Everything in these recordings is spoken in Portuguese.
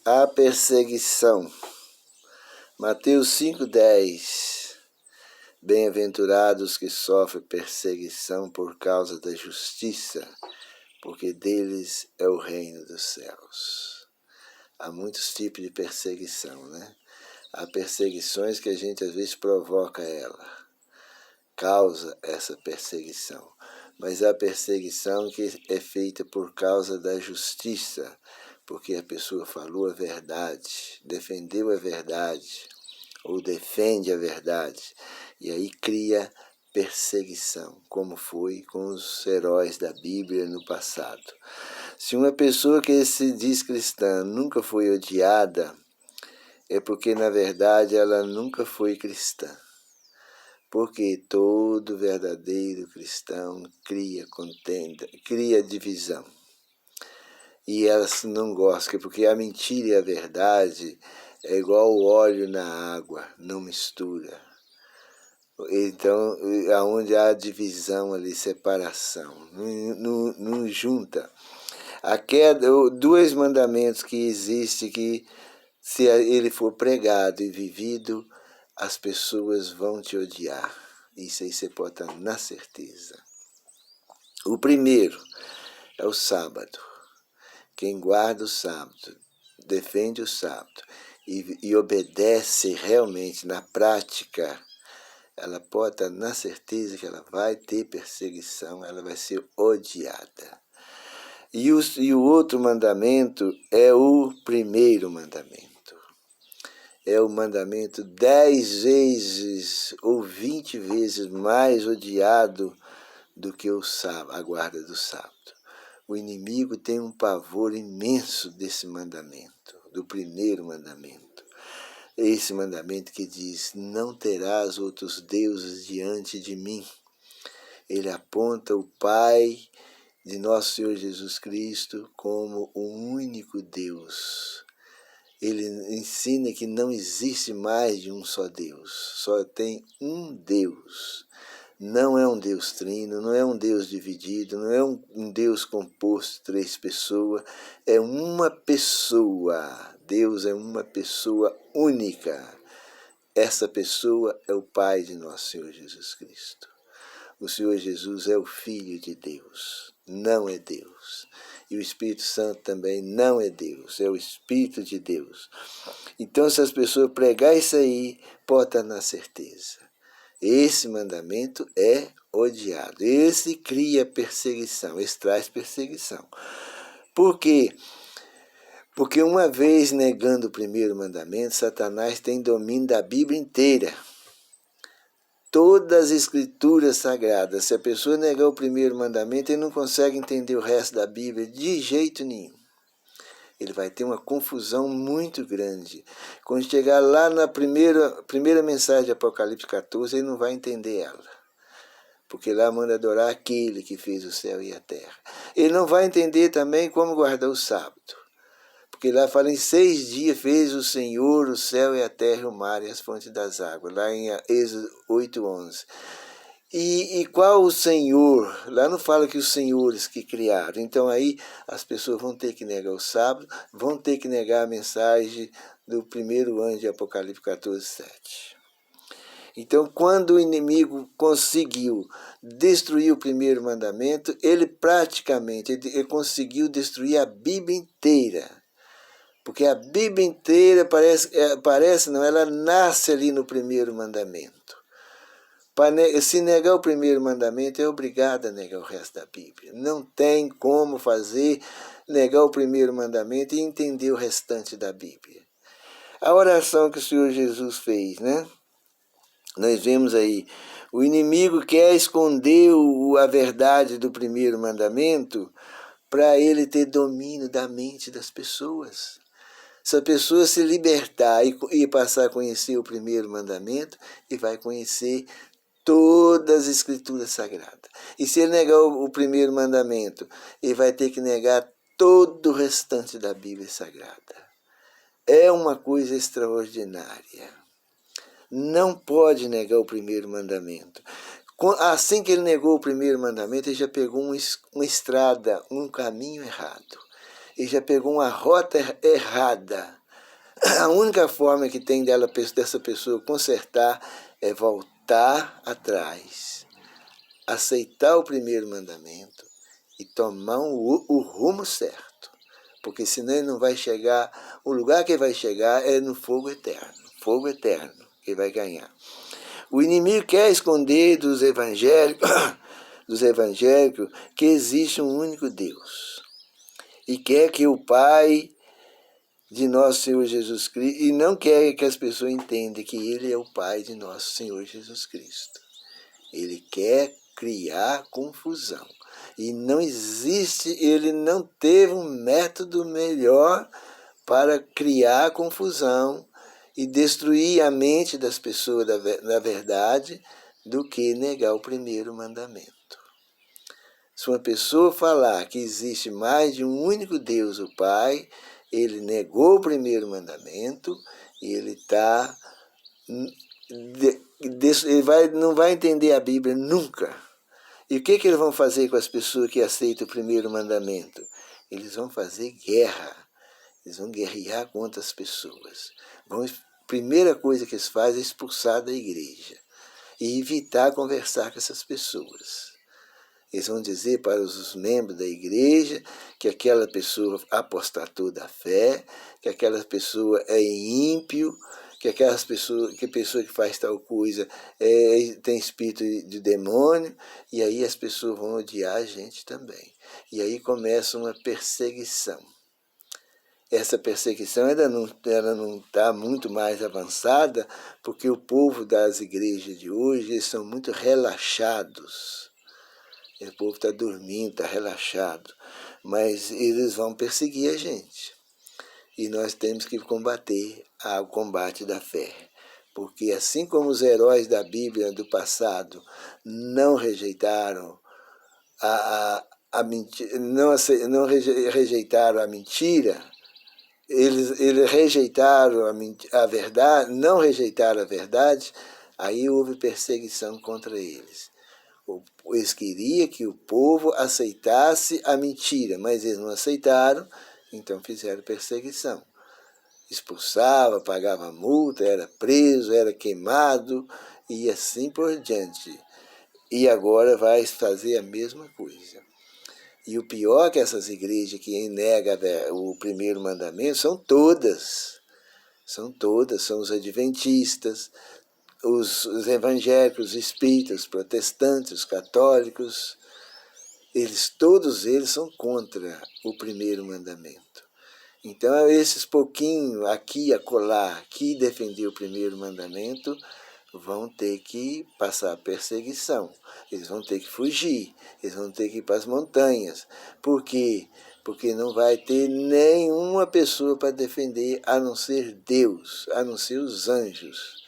A perseguição. Mateus 5,10. Bem-aventurados que sofrem perseguição por causa da justiça, porque deles é o reino dos céus. Há muitos tipos de perseguição, né? Há perseguições que a gente às vezes provoca ela, causa essa perseguição. Mas há perseguição que é feita por causa da justiça, porque a pessoa falou a verdade, defendeu a verdade, ou defende a verdade, e aí cria perseguição, como foi com os heróis da Bíblia no passado. Se uma pessoa que se diz cristã nunca foi odiada, é porque na verdade ela nunca foi cristã. Porque todo verdadeiro cristão cria contenda, cria divisão. E elas não gostam, porque a mentira e a verdade é igual o óleo na água, não mistura. Então, aonde há divisão ali, separação, não junta. Dois mandamentos que existem que, se ele for pregado e vivido, as pessoas vão te odiar. Isso aí você pode estar na certeza. O primeiro é o sábado. Quem guarda o sábado, defende o sábado e obedece realmente na prática, ela pode estar na certeza que ela vai ter perseguição, ela vai ser odiada. E o outro mandamento é o primeiro mandamento. É o mandamento 10 vezes ou 20 vezes mais odiado do que o sábado, a guarda do sábado. O inimigo tem um pavor imenso desse mandamento, do primeiro mandamento. Esse mandamento que diz, não terás outros deuses diante de mim. Ele aponta o Pai de nosso Senhor Jesus Cristo como o único Deus. Ele ensina que não existe mais de um só Deus, só tem um Deus. Não é um Deus trino, não é um Deus dividido, não é um Deus composto de 3 pessoas, é uma pessoa. Deus é uma pessoa única. Essa pessoa é o Pai de nosso Senhor Jesus Cristo. O Senhor Jesus é o Filho de Deus, não é Deus. E o Espírito Santo também não é Deus, é o Espírito de Deus. Então, se as pessoas pregar isso aí, pode estar na certeza. Esse mandamento é odiado. Esse cria perseguição, esse traz perseguição. Por quê? Porque uma vez negando o primeiro mandamento, Satanás tem domínio da Bíblia inteira. Todas as escrituras sagradas. Se a pessoa negar o primeiro mandamento, ele não consegue entender o resto da Bíblia de jeito nenhum. Ele vai ter uma confusão muito grande. Quando chegar lá na primeira mensagem de Apocalipse 14, ele não vai entender ela. Porque lá manda adorar aquele que fez o céu e a terra. Ele não vai entender também como guardar o sábado. Porque lá fala, em 6 dias fez o Senhor o céu e a terra, o mar e as fontes das águas. Lá em Êxodo 8:11. E qual o Senhor? Lá não fala que os senhores que criaram. Então aí as pessoas vão ter que negar o sábado, vão ter que negar a mensagem do primeiro anjo de Apocalipse 14:7. Então, quando o inimigo conseguiu destruir o primeiro mandamento, ele praticamente ele conseguiu destruir a Bíblia inteira. Porque a Bíblia inteira ela nasce ali no primeiro mandamento. Se negar o primeiro mandamento, é obrigado a negar o resto da Bíblia. Não tem como negar o primeiro mandamento e entender o restante da Bíblia. A oração que o Senhor Jesus fez, né? Nós vemos aí, o inimigo quer esconder a verdade do primeiro mandamento para ele ter domínio da mente das pessoas. Se a pessoa se libertar e passar a conhecer o primeiro mandamento, e vai conhecer todas as escrituras sagradas. E se ele negar o primeiro mandamento, ele vai ter que negar todo o restante da Bíblia Sagrada. É uma coisa extraordinária. Não pode negar o primeiro mandamento. Assim que ele negou o primeiro mandamento, ele já pegou uma estrada, um caminho errado. ele já pegou uma rota errada. A única forma que tem dessa pessoa consertar é voltar atrás, aceitar o primeiro mandamento e tomar o rumo certo. Porque senão ele não vai chegar, o lugar que ele vai chegar é no fogo eterno que ele vai ganhar. O inimigo quer esconder dos evangélicos que existe um único Deus. E quer que o Pai de nosso Senhor Jesus Cristo, e não quer que as pessoas entendam que Ele é o Pai de nosso Senhor Jesus Cristo. Ele quer criar confusão. E não existe, ele não teve um método melhor para criar confusão e destruir a mente das pessoas da verdade do que negar o primeiro mandamento. Se uma pessoa falar que existe mais de um único Deus, o Pai, ele negou o primeiro mandamento e ele não vai entender a Bíblia nunca. E o que eles vão fazer com as pessoas que aceitam o primeiro mandamento? Eles vão fazer guerra. Eles vão guerrear contra as pessoas. Primeira coisa que eles fazem é expulsar da igreja e evitar conversar com essas pessoas. Eles vão dizer para os membros da igreja que aquela pessoa apostatou da fé, que aquela pessoa é ímpio, que a pessoa que faz tal coisa tem espírito de demônio, e aí as pessoas vão odiar a gente também. E aí começa uma perseguição. Essa perseguição ela não está muito mais avançada, porque o povo das igrejas de hoje eles são muito relaxados. O povo está dormindo, está relaxado, mas eles vão perseguir a gente. E nós temos que combater o combate da fé. Porque assim como os heróis da Bíblia do passado não rejeitaram a mentira, não rejeitaram a mentira, eles rejeitaram a verdade, não rejeitaram a verdade, aí houve perseguição contra eles. Eles queriam que o povo aceitasse a mentira, mas eles não aceitaram, então fizeram perseguição. Expulsava, pagava multa, era preso, era queimado e assim por diante. E agora vai fazer a mesma coisa. E o pior é que essas igrejas que negam o primeiro mandamento são todas, são os adventistas, os evangélicos, os espíritas, os protestantes, os católicos, todos eles são contra o primeiro mandamento. Então, esses pouquinhos aqui e acolá que defendiam o primeiro mandamento vão ter que passar perseguição, eles vão ter que fugir, eles vão ter que ir para as montanhas. Por quê? Porque não vai ter nenhuma pessoa para defender a não ser Deus, a não ser os anjos.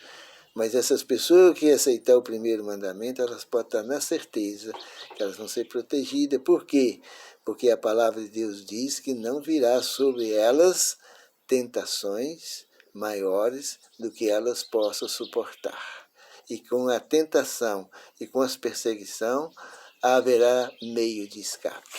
Mas essas pessoas que aceitar o primeiro mandamento, elas podem estar na certeza que elas vão ser protegidas. Por quê? Porque a palavra de Deus diz que não virá sobre elas tentações maiores do que elas possam suportar. E com a tentação e com as perseguições, haverá meio de escape.